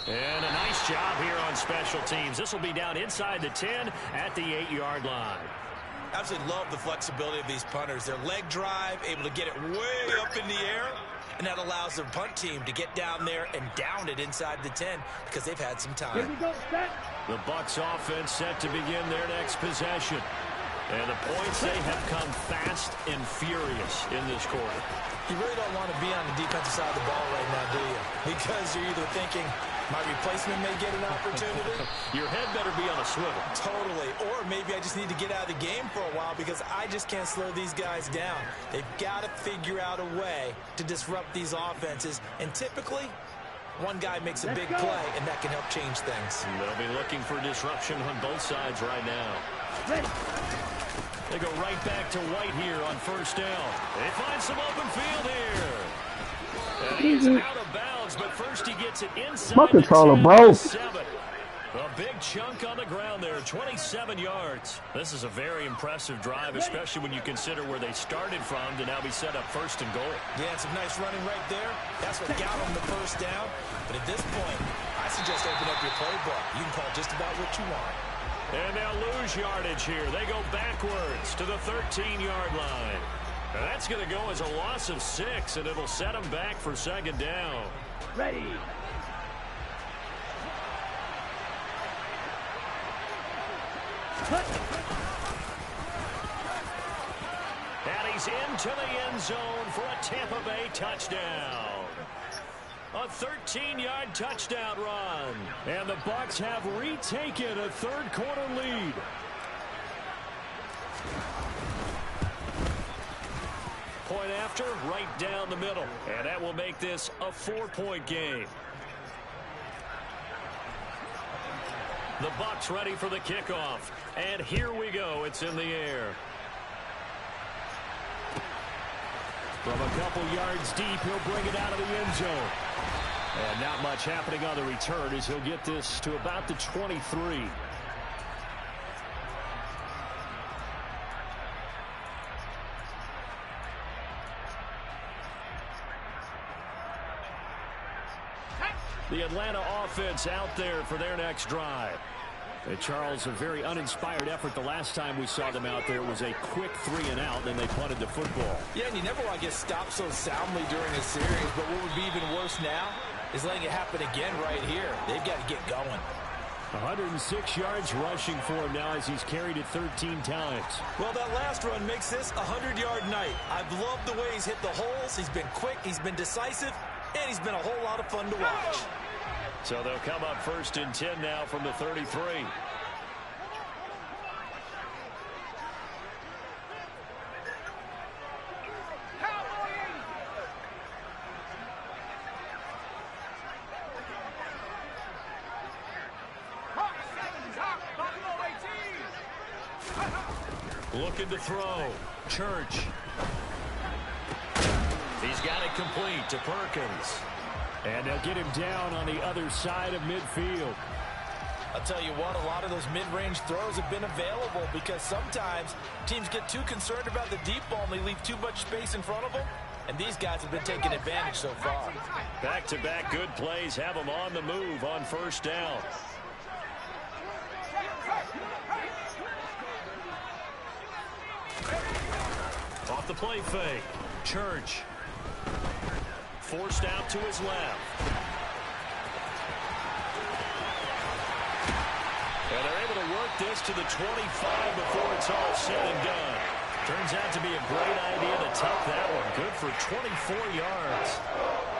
Speaker 5: And a nice job here on special teams. This will be down inside the 10 at the 8-yard line.
Speaker 3: Absolutely love the flexibility of these punters. Their leg drive, able to get it way up in the air, and that allows their punt team to get down there and down it inside the 10 because they've had some time.
Speaker 5: The Bucs offense set to begin their next possession. And the points, they have come fast and furious in this quarter.
Speaker 3: You really don't want to be on the defensive side of the ball right now, do you? Because you're either thinking, my replacement may get an opportunity.
Speaker 5: Your head better be on a swivel.
Speaker 3: Totally. Or maybe I just need to get out of the game for a while because I just can't slow these guys down. They've got to figure out a way to disrupt these offenses. And typically, one guy makes a big play, and that can help change things.
Speaker 5: They'll be looking for disruption on both sides right now. They go right back to White here on first down. They find some open field here. And he's out of bounds, but first he gets it inside the 7. A big chunk on the ground there, 27 yards. This is a very impressive drive, especially when you consider where they started from to now be set up 1st and goal.
Speaker 3: Yeah, some nice running right there. That's what got them the first down. But at this point, I suggest open up your playbook. You can call just about what you want.
Speaker 5: And they'll lose yardage here. They go backwards to the 13-yard line. And that's going to go as a loss of 6, and it'll set them back for 2nd down.
Speaker 6: Ready.
Speaker 5: And he's into the end zone for a Tampa Bay touchdown. A 13-yard touchdown run. And the Bucs have retaken a 3rd quarter lead. Point after, right down the middle. And that will make this a 4-point game. The Bucs ready for the kickoff. And here we go. It's in the air.
Speaker 6: From a couple yards deep, he'll bring it out of the end zone. And not much happening on the return as he'll get this to about the 23. The Atlanta offense out there for their next drive. And Charles, a very uninspired effort the last time we saw them out there. It was a quick 3-and-out, then they punted the football.
Speaker 3: Yeah, and you never want to get stopped so soundly during a series, but what would be even worse now is letting it happen again right here. They've got to get going.
Speaker 6: 106 yards rushing for him now as he's carried it 13 times.
Speaker 3: Well, that last run makes this a 100-yard night. I've loved the way he's hit the holes. He's been quick, he's been decisive, and he's been a whole lot of fun to watch.
Speaker 6: So they'll come up 1st and 10 now from the 33. Looking to throw. Church. He's got it complete to Perkins. And they'll get him down on the other side of midfield.
Speaker 3: I'll tell you what, a lot of those mid-range throws have been available because sometimes teams get too concerned about the deep ball and they leave too much space in front of them. And these guys have been taking advantage so far.
Speaker 6: Back-to-back good plays have them on the move on 1st down. Off the play fake. Church. Forced out to his left. And they're able to work this to the 25 before it's all said and done. Turns out to be a great idea to tuck that one. Good for 24 yards.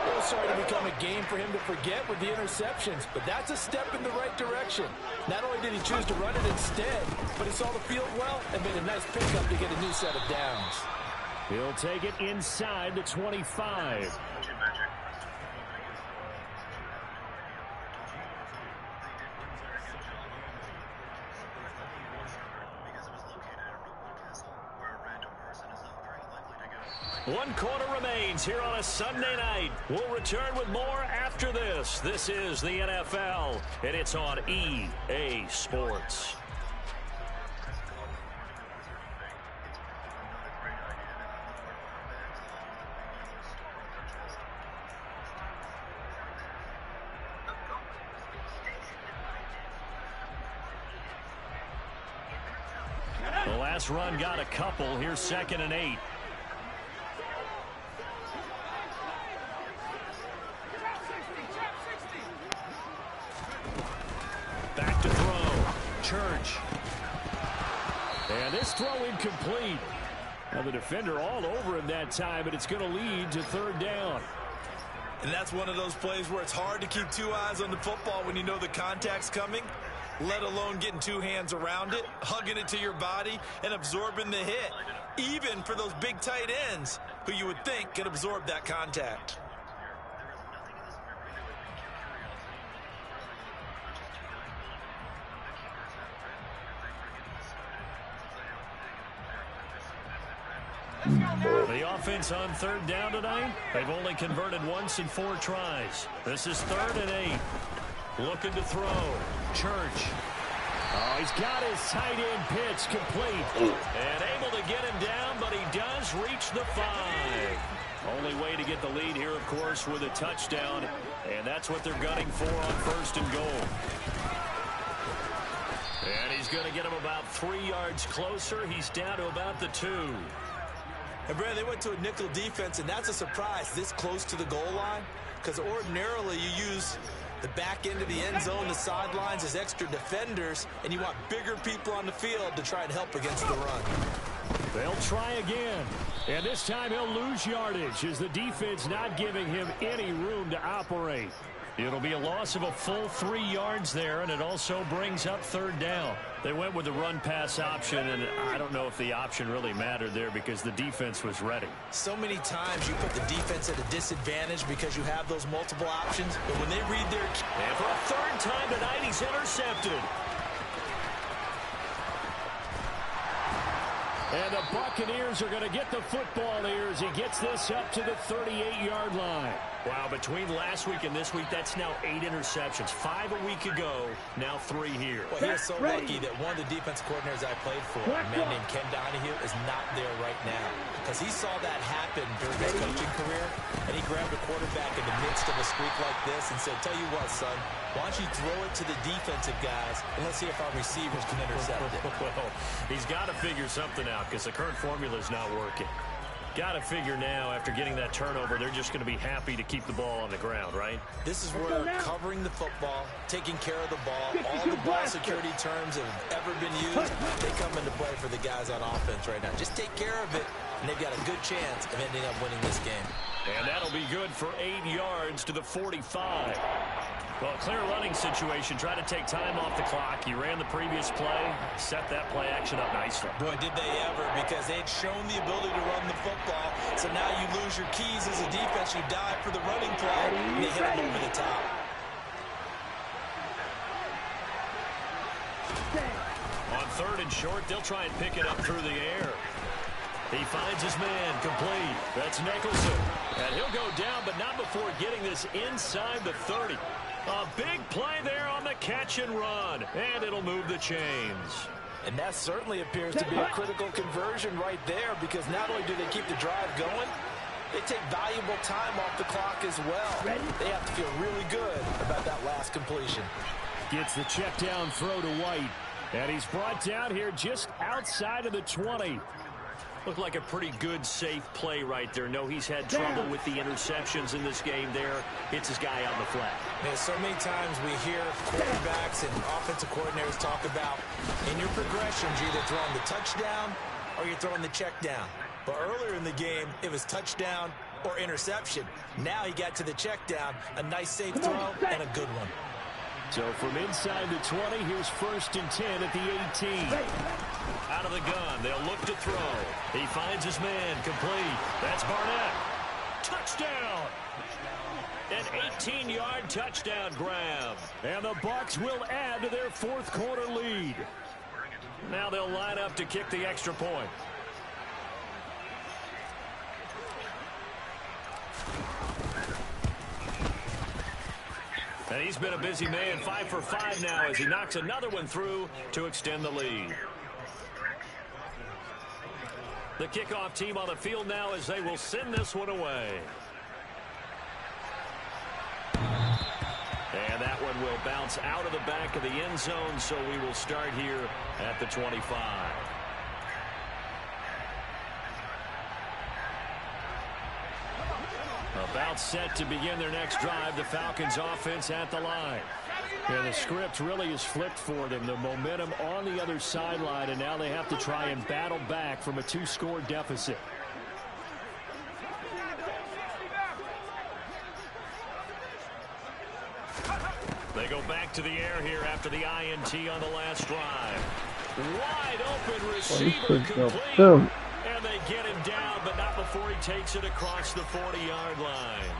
Speaker 3: It was starting to become a game for him to forget with the interceptions, but that's a step in the right direction. Not only did he choose to run it instead, but he saw the field well and made a nice pickup to get a new set of downs.
Speaker 6: He'll take it inside the 25. One quarter remains here on a Sunday night. We'll return with more after this. This is the NFL, and it's on EA Sports. The last run got a couple. Here's 2nd and 8. Back to throw. Church. And this throw incomplete. Now the defender all over him that time, but it's going to lead to 3rd down.
Speaker 3: And that's one of those plays where it's hard to keep two eyes on the football when you know the contact's coming, let alone getting two hands around it, hugging it to your body, and absorbing the hit, even for those big tight ends who you would think can absorb that contact.
Speaker 6: The offense on 3rd down tonight, they've only converted once in 4 tries. This is 3rd and 8. Looking to throw. Church. Oh, he's got his tight end pitch complete. And able to get him down, but he does reach the 5. Only way to get the lead here, of course, with a touchdown. And that's what they're gunning for on 1st and goal. And he's going to get him about 3 yards closer. He's down to about the 2.
Speaker 3: And, Brad, they went to a nickel defense, and that's a surprise this close to the goal line, because ordinarily you use the back end of the end zone, the sidelines as extra defenders, and you want bigger people on the field to try and help against the run.
Speaker 6: They'll try again, and this time he'll lose yardage as the defense not giving him any room to operate. It'll be a loss of a full 3 yards there, and it also brings up 3rd down. They went with the run-pass option, and I don't know if the option really mattered there because the defense was ready.
Speaker 3: So many times you put the defense at a disadvantage because you have those multiple options, but when they read their...
Speaker 6: And for a 3rd time tonight, he's intercepted. And the Buccaneers are going to get the football here as he gets this up to the 38-yard line. Wow, between last week and this week, that's now 8 interceptions. 5 a week ago, now 3 here.
Speaker 3: Well, he is so lucky that one of the defense coordinators I played for, a man named Ken Donahue, is not there right now. Because he saw that happen during his coaching career, and he grabbed a quarterback in the midst of a streak like this and said, tell you what, son, why don't you throw it to the defensive guys, and let's see if our receivers can intercept it.
Speaker 6: Well, he's got to figure something out because the current formula is not working. Got to figure now, after getting that turnover, they're just going to be happy to keep the ball on the ground, right?
Speaker 3: This is where covering the football, taking care of the ball, all the ball security terms that have ever been used, they come into play for the guys on offense right now. Just take care of it, and they've got a good chance of ending up winning this game.
Speaker 6: And that'll be good for 8 yards to the 45. Well, clear running situation. Try to take time off the clock. He ran the previous play, set that play action up nicely.
Speaker 3: Boy, did they ever, because they'd shown the ability to run the football. So now you lose your keys as a defense. You dive for the running play, and they hit them over the top.
Speaker 6: On 3rd and short, they'll try and pick it up through the air. He finds his man, complete. That's Nicholson. And he'll go down, but not before getting this inside the 30. A big play there on the catch and run. And it'll move the chains.
Speaker 3: And that certainly appears to be a critical conversion right there, because not only do they keep the drive going, they take valuable time off the clock as well. They have to feel really good about that last completion.
Speaker 6: Gets the check down throw to White. And he's brought down here just outside of the 20. Looked like a pretty good, safe play right there. No, he's had trouble with the interceptions in this game there. Hits his guy out in the flat.
Speaker 3: Yeah, so many times we hear quarterbacks and offensive coordinators talk about, in your progressions, you're either throwing the touchdown or you're throwing the check down. But earlier in the game, it was touchdown or interception. Now he got to the check down, a nice safe throw, and a good one.
Speaker 6: So from inside the 20, here's 1st and 10 at the 18. Out of the gun, they'll look to throw. He finds his man, complete. That's Barnett. Touchdown! An 18-yard touchdown grab. And the Bucs will add to their 4th quarter lead. Now they'll line up to kick the extra point. And he's been a busy man, 5 for 5 now as he knocks another one through to extend the lead. The kickoff team on the field now as they will send this one away. And that one will bounce out of the back of the end zone, so we will start here at the 25. About set to begin their next drive, the Falcons offense at the line. And the script really is flipped for them. The momentum on the other sideline, and now they have to try and battle back from a 2-score deficit. They go back to the air here after the INT on the last drive. Wide open receiver complete. And they get him down, but not before he takes it across the 40-yard line.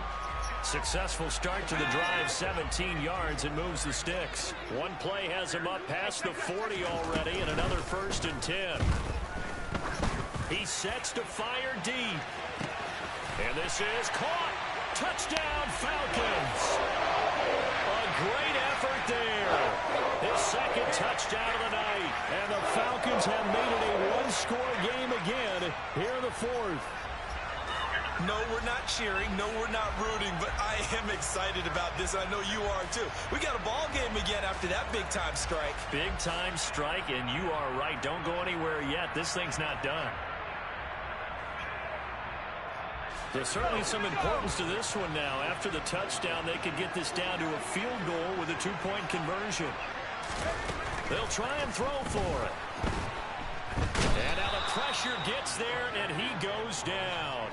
Speaker 6: Successful start to the drive, 17 yards, and moves the sticks. One play has him up past the 40 already, and another 1st and 10. He sets to fire deep. And this is caught. Touchdown, Falcons. A great effort there. His 2nd touchdown of the night. And the Falcons have made it a 1-score game again here in the 4th.
Speaker 3: No, we're not cheering. No, we're not rooting. But I am excited about this. I know you are, too. We got a ball game again after that big-time strike.
Speaker 6: Big-time strike, and you are right. Don't go anywhere yet. This thing's not done. There's certainly some importance to this one now. After the touchdown, they could get this down to a field goal with a 2-point conversion. They'll try and throw for it. And now the pressure gets there, and he goes down.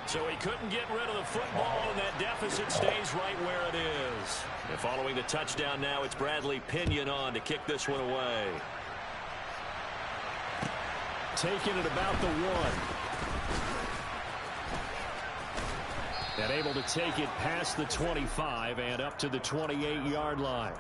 Speaker 6: So he couldn't get rid of the football, and that deficit stays right where it is. And following the touchdown now, it's Bradley Pinion on to kick this one away. Taking it about the 1. And able to take it past the 25 and up to the 28-yard line.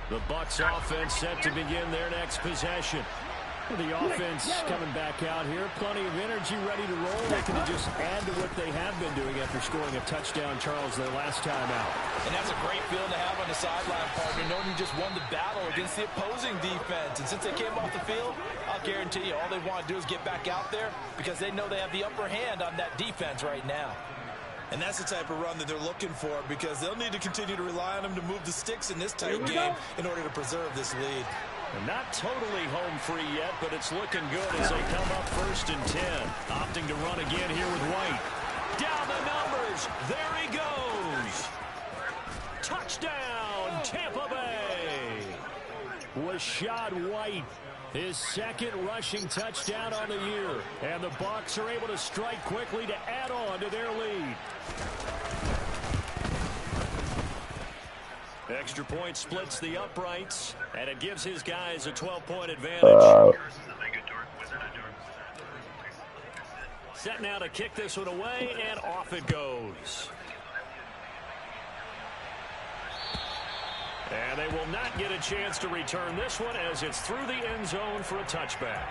Speaker 5: The Bucs offense set to begin their next possession. The offense coming back out here. Plenty of energy, ready to roll. Looking to just add to what they have been doing after scoring a touchdown, Charles, their last time out.
Speaker 3: And that's a great feeling to have on the sideline, partner, knowing you just won the battle against the opposing defense. And since they came off the field, I'll guarantee you all they want to do is get back out there because they know they have the upper hand on that defense right now. And that's the type of run that they're looking for because they'll need to continue to rely on them to move the sticks in this tight game in order to preserve this lead.
Speaker 5: And not totally home free yet, but it's looking good as they come up 1st and 10. Opting to run again here with White. Down the numbers. There he goes. Touchdown, Tampa Bay. Rashad White, his 2nd rushing touchdown on the year. And the Bucs are able to strike quickly to add on to their lead. Extra point splits the uprights, and it gives his guys a 12-point advantage. Set now to kick this one away, and off it goes. And they will not get a chance to return this one as it's through the end zone for a touchback.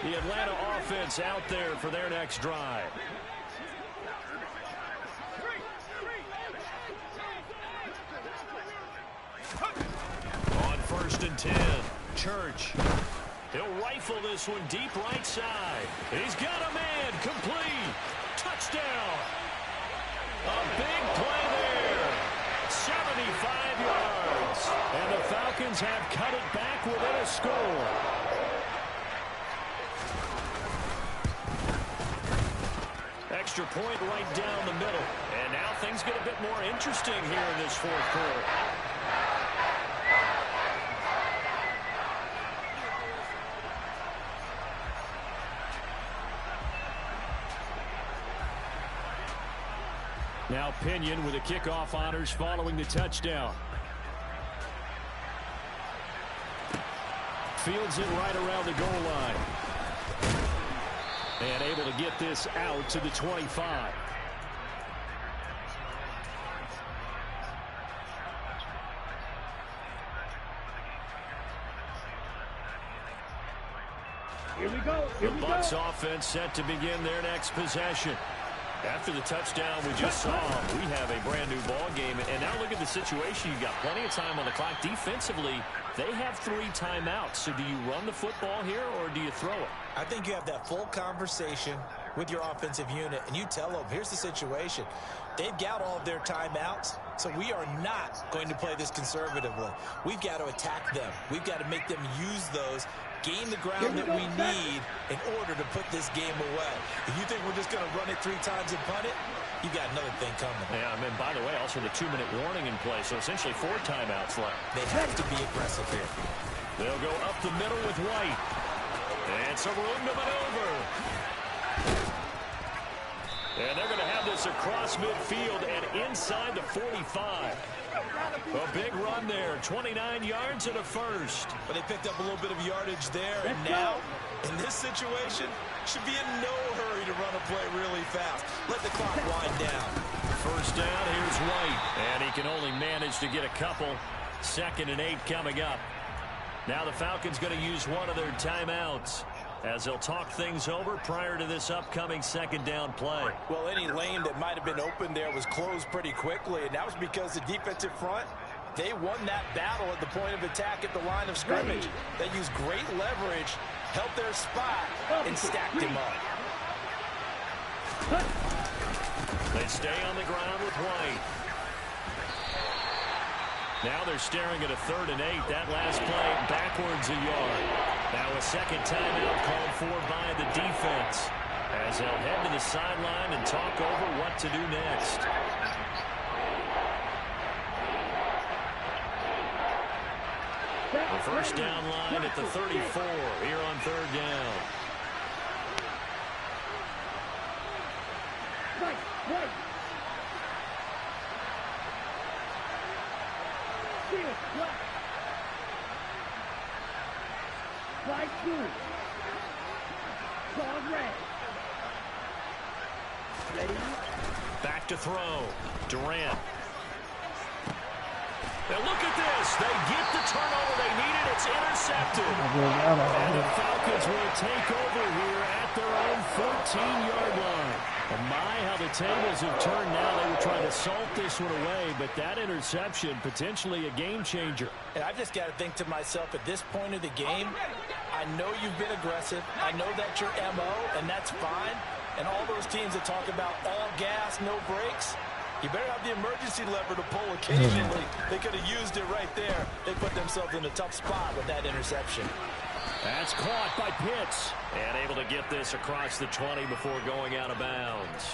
Speaker 5: The Atlanta offense out there for their next drive. On 1st and 10, Church. He'll rifle this one deep right side. He's got a man, complete. Touchdown. A big play there. 75 yards. And the Falcons have cut it back within a score. Extra point right down the middle. And now things get a bit more interesting here in this 4th quarter. Now Pinion with the kickoff honors following the touchdown. Fields it right around the goal line. And able to get this out to the 25.
Speaker 6: Here we go.
Speaker 5: The Bucs offense set to begin their next possession. After the touchdown we just saw, we have a brand new ball game. And now look at the situation. You've got plenty of time on the clock. Defensively, they have 3 timeouts. So do you run the football here or do you throw it?
Speaker 3: I think you have that full conversation with your offensive unit, and you tell them, here's the situation. They've got all of their timeouts, so we are not going to play this conservatively. We've got to attack them. We've got to make them use those, gain the ground that we need in order to put this game away. If you think we're just going to run it 3 times and punt it, you got another thing coming.
Speaker 5: Yeah, and by the way, also the 2-minute warning in play, so essentially 4 timeouts left.
Speaker 3: They have to be aggressive here.
Speaker 5: They'll go up the middle with White. And some room to maneuver. And they're going to have this across midfield and inside the 45. A big run there, 29 yards and a first.
Speaker 3: But they picked up a little bit of yardage there, and now, in this situation, should be in no hurry to run a play really fast. Let the clock wind down.
Speaker 5: First down, here's White. And he can only manage to get a couple. 2nd and 8 coming up. Now the Falcons going to use one of their timeouts as they'll talk things over prior to this upcoming 2nd down play.
Speaker 3: Well, any lane that might have been open there was closed pretty quickly, and that was because the defensive front, they won that battle at the point of attack at the line of scrimmage. They used great leverage, held their spot, and stacked him up.
Speaker 5: They stay on the ground with White. Now they're staring at a 3rd and 8. That last play backwards a yard. Now a 2nd timeout called for by the defense as they'll head to the sideline and talk over what to do next. The first down line at the 34 here on 3rd down.
Speaker 6: Back to throw. Durant. And look at this. They get the turnover they needed. It's intercepted. And the Falcons will take over here at their own 14-yard line. And my, how the tables have turned now. They were trying to salt this one away, but that interception, potentially a game changer.
Speaker 3: And I've just got to think to myself, at this point of the game, I know you've been aggressive. I know that's your MO, and that's fine. And all those teams that talk about all gas, no brakes, you better have the emergency lever to pull occasionally. They could have used it right there. They put themselves in a tough spot with that interception.
Speaker 6: That's caught by Pitts. And able to get this across the 20 before going out of bounds.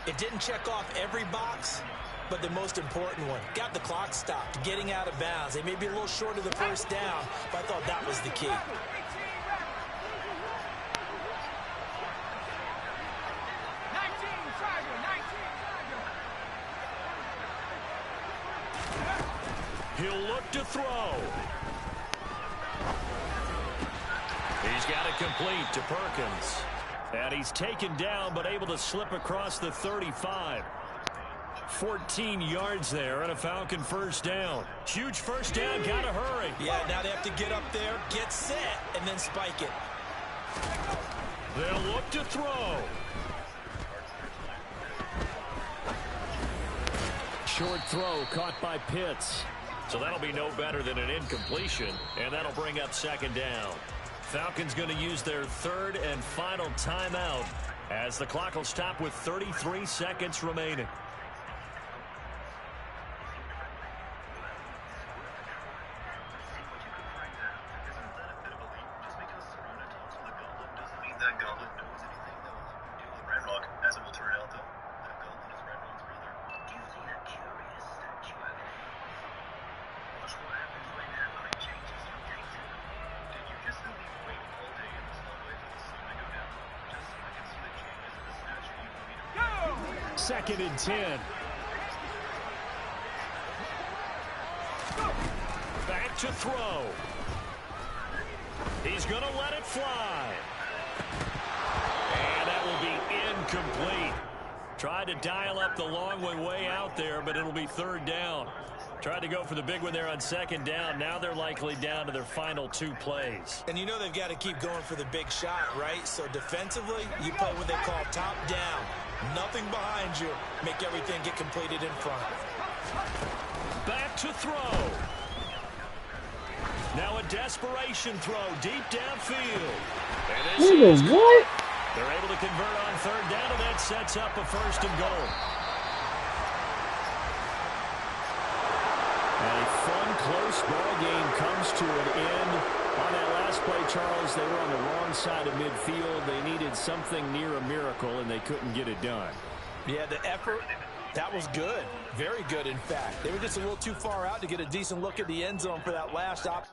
Speaker 3: It didn't check off every box, but the most important one. Got the clock stopped, getting out of bounds. They may be a little short of the first down, but I thought that was the key.
Speaker 6: He'll look to throw. He's got it complete to Perkins. And he's taken down, but able to slip across the 35. 14 yards there and a Falcon first down. Huge first down, gotta hurry.
Speaker 3: Yeah, now they have to get up there, get set, and then spike it.
Speaker 6: They'll look to throw. Short throw caught by Pitts. So that'll be no better than an incompletion, and that'll bring up second down. Falcons going to use their third and final timeout as the clock will stop with 33 seconds remaining. Second and 10. Back to throw. He's going to let it fly. And that will be incomplete. Tried to dial up the long one way out there, but it'll be third down. Tried to go for the big one there on second down. Now they're likely down to their final two plays.
Speaker 3: And you know they've got to keep going for the big shot, right? So defensively, you play what they call top down. Nothing behind you. Make everything get completed in front.
Speaker 6: Back to throw. Now a desperation throw deep downfield. And this is what? They're able to convert on third down, and that sets up a first and goal. And a fun, close ball game comes to an end. On that last play, Charles, they were on the wrong side of midfield. They needed something near a miracle, and they couldn't get it done.
Speaker 3: Yeah, the effort, that was good. Very good, in fact. They were just a little too far out to get a decent look at the end zone for that last op.